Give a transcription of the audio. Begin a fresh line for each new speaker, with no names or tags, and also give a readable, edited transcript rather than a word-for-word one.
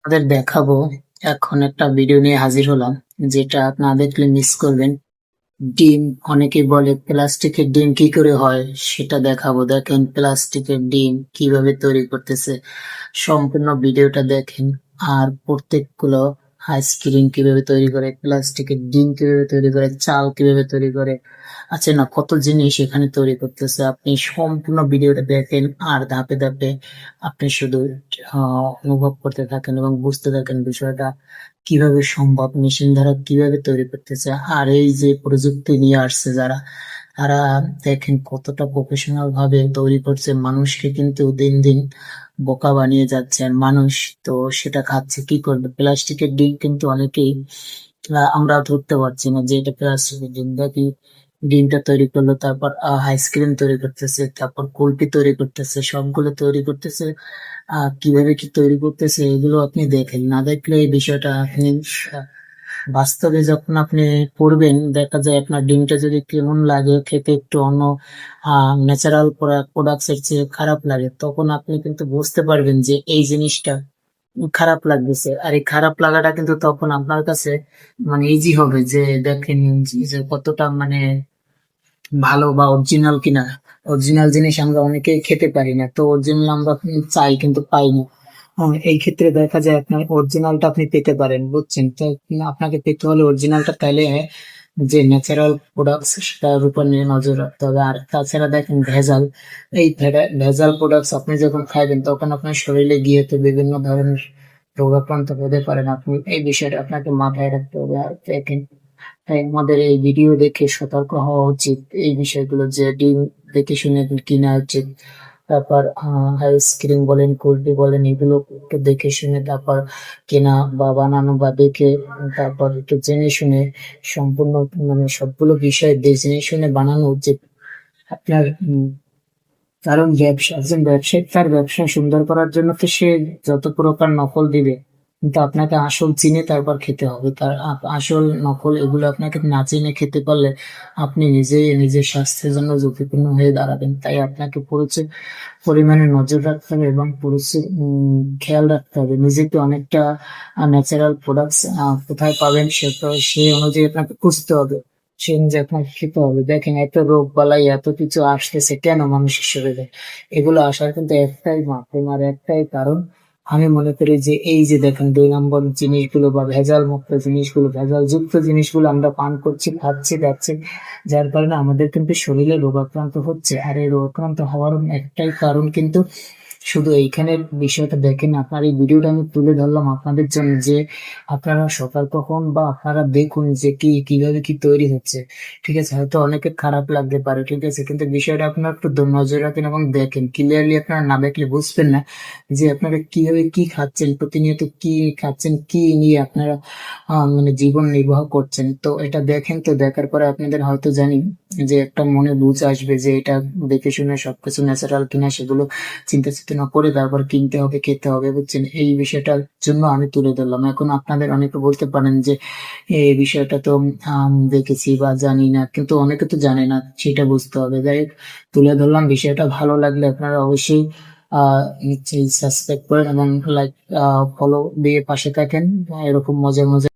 আপনাদের দেখাবো। এখন একটা ভিডিও নিয়ে হাজির হলাম, যেটা আপনারা দেখলে মিস করবেন। ডিম, অনেকে বলে প্লাস্টিকের ডিম কি করে হয়, সেটা দেখাবো। দেখেন প্লাস্টিকের ডিম কিভাবে তৈরি করতেছে, সম্পূর্ণ ভিডিওটা দেখেন। আর প্রত্যেকগুলো আইসক্রিম কিভাবে তৈরি করে, প্লাস্টিকের ডিম কিভাবে তৈরি করে, চাল কিভাবে তৈরি করে, আছে না কত জিনিস এখানে তৈরি করতেছে। আপনি সম্পূর্ণ ভিডিওটা দেখেন আর ধাপে ধাপে আপনি শুধু অনুভব করতে থাকেন এবং বুঝতে থাকেন বিষয়টা কিভাবে সম্ভব, মেশিন দ্বারা কিভাবে তৈরি করতেছে। আর এই যে প্রযুক্তি নিয়ে আসছে যারা, তারা দেখেন কতটা প্রফেশনাল ভাবে তৈরি করছে। মানুষকে কিন্তু দিন দিন বোকা বানিয়ে যাচ্ছে, আর মানুষ তো সেটা খাচ্ছে। কি করবে? প্লাস্টিকের ডিম কিন্তু অনেকেই আমরা ধরতে পারছি না যে এটা প্লাস্টিকের ডিম। দেখি ডিমটা তৈরি করলো, তারপর আইসক্রিম তৈরি করতেছে, তারপর কুলফি তৈরি করতেছে, সবগুলো তৈরি করতেছে। কিভাবে কি তৈরি করতেছে এগুলো আপনি দেখেন, না দেখলে এই বিষয়টা আপনি আহ, বাস্তবে যখন আপনি পড়বেন, দেখা যায় আপনার ডিমটা যদি কেমন লাগে খেতে, একটু অন্য ন্যাচারাল প্রোডাক্টস এর চেয়ে খারাপ লাগে, তখন আপনি কিন্তু বুঝতে পারবেন যে এই জিনিসটা খারাপ লাগতেছে। আর এই খারাপ লাগাটা কিন্তু তখন আপনার কাছে মানে ইজি হবে যে দেখেন যে কতটা মানে ভালো বা অরিজিনাল কিনা। অরিজিনাল জিনিস আমরা অনেকেই খেতে পারি না, তো অরিজিনাল আমরা চাই কিন্তু পাই না। এই ক্ষেত্রে দেখা যায় আপনার অরিজিনালটা আপনি পেতে পারেন, বুঝছেন তো। আপনাকে পেতে হলে অরিজিনালটা, তাইলে যে ন্যাচারাল প্রোডাক্টস সেটার উপর নিয়ে নজর রাখতে হবে। আর তাছাড়া দেখেন ভেজাল, এই ভেজাল প্রোডাক্টস আপনি যখন খাইবেন তখন আপনার শরীরে গিয়ে তো বিভিন্ন ধরনের রোগাক্রান্ত হতে পারেন। আপনি এই বিষয়টা আপনাকে মাথায় রাখতে হবে। আর দেখেন, তাই আমাদের এই ভিডিও দেখে সতর্ক হওয়া উচিত এই বিষয়গুলো, যে ডিম দেখে শুনে কিনা উচিত। তারপর আইসক্রিম বলেন, কুলফি বলেন, এগুলো একটু দেখে শুনে তারপর কেনা বা বানানো, বা দেখে তারপর একটু জেনে শুনে সম্পূর্ণ মানে সবগুলো বিষয় জেনে শুনে বানানো উচিত আপনার। কারণ একজন ব্যবসায়ী তার ব্যবসা সুন্দর করার জন্য তো সে যত প্রকার নকল দিবে, কিন্তু আপনাকে আসল চিনে তারপর খেতে হবে। তার আসল নকল এগুলো আপনাকে না চিনে খেতে পারলে আপনি নিজেই নিজের স্বাস্থ্যের জন্য ঝুঁকিপূর্ণ হয়ে দাঁড়াবেন। তাই আপনাকে প্রচুর পরিমাণে নজর রাখতে হবে এবং প্রচুর খেয়াল রাখতে হবে নিজেকে। অনেকটা ন্যাচারাল প্রোডাক্টস কোথায় পাবেন সেটা সেই অনুযায়ী আপনাকে খুঁজতে হবে, সেই অনুযায়ী আপনাকে খেতে হবে। দেখেন এত রোগ বালাই এত কিছু আসতেছে কেন মানুষের শরীরে? এগুলো আসার কিন্তু একটাই মাধ্যম আর একটাই কারণ। আমি মনে করি যে এই যে দেখেন 2 নম্বর জিনিসগুলো বা ভেজাল মুক্ত জিনিসগুলো, ভেজাল যুক্ত জিনিসগুলো আমরা পান করছি, খাচ্ছি, খাচ্ছি, যার কারণে আমাদের কিন্তু শরীরে রোগাক্রান্ত হচ্ছে। আর এই রোগাক্রান্ত হওয়ার একটাই কারণ কিন্তু শুধু এইখানের বিষয়টা দেখেন। আপনার এই ভিডিওটা আমি তুলে ধরলাম আপনাদের জন্য, যে আপনারা সতর্ক হন বা আপনারা দেখুন যে কিভাবে কি তৈরি হচ্ছে। ঠিক আছে, হয়তো অনেকে খারাপ লাগতে পারে, ঠিক আছে, কিন্তু বিষয়টা আপনারা একটু নজর রাখেন এবং দেখেন ক্লিয়ারলি। আপনারা না দেখলে বুঝবেন না যে আপনারা কিভাবে কি খাচ্ছেন, প্রতিনিয়ত কি খাচ্ছেন, কি নিয়ে আপনারা মানে জীবন নির্বাহ করছেন। তো এটা দেখেন, তো দেখার পরে আপনাদের হয়তো জানি যে একটা মনে বুঝ আসবে যে এটা দেখে শুনে সবকিছু ন্যাচারাল কিনা সেগুলো চিন্তা চেতনা করে তারপর কিনতে হবে, খেতে হবে, বুঝছেন। এই বিষয়টার জন্য আমি তুলে ধরলাম। এখন আপনাদের অনেকে বলতে পারেন যে এই বিষয়টা তো দেখেছি বা জানি না, কিন্তু অনেকে তো জানে না, সেটা বুঝতে হবে। যাই হোক, তুলে ধরলাম। বিষয়টা ভালো লাগলে আপনারা অবশ্যই নিশ্চয়ই সাবস্ক্রাইব করেন এবং লাইক ফলো দিয়ে পাশে থাকেন। এরকম মজার মজার